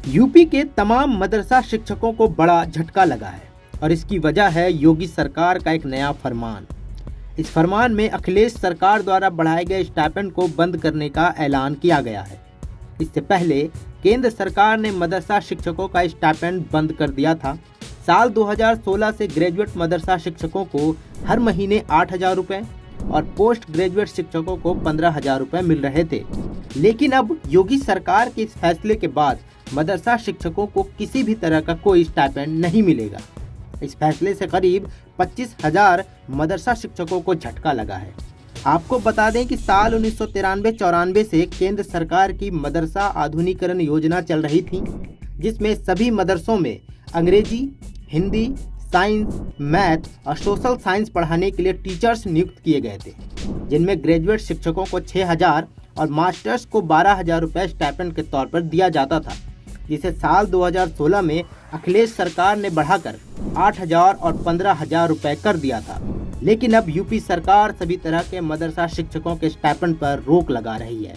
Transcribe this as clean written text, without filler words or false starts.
UP के तमाम मदरसा शिक्षकों को बड़ा झटका लगा है और इसकी वजह है योगी सरकार का एक नया फरमान। इस फरमान में अखिलेश सरकार द्वारा बढ़ाए गए स्टाइपेंड को बंद करने का ऐलान किया गया है। इससे पहले केंद्र सरकार ने मदरसा शिक्षकों का स्टाइपेंड बंद कर दिया था। साल 2016 से ग्रेजुएट मदरसा शिक्षकों को हर महीने 8,000 रुपये और पोस्ट ग्रेजुएट शिक्षकों को 15,000 रुपये मिल रहे थे। लेकिन अब योगी सरकार के इस फैसले के बाद मदरसा शिक्षकों को किसी भी तरह का कोई स्टाइपेंड नहीं मिलेगा। इस फैसले से करीब 25,000 मदरसा शिक्षकों को झटका लगा है। आपको बता दें कि साल 1993-94 से केंद्र सरकार की मदरसा आधुनिकीकरण योजना चल रही थी, जिसमें सभी मदरसों में अंग्रेजी, हिंदी, साइंस, मैथ और सोशल साइंस पढ़ाने के लिए टीचर्स नियुक्त किए गए थे, जिनमें ग्रेजुएट शिक्षकों को 6,000 और मास्टर्स को 12,000 रुपये स्टाइपेंड के तौर पर दिया जाता था, जिसे साल 2016 में अखिलेश सरकार ने बढ़ाकर 8,000 और 15,000 रुपये कर दिया था। लेकिन अब यूपी सरकार सभी तरह के मदरसा शिक्षकों के स्टाइपेंड पर रोक लगा रही है।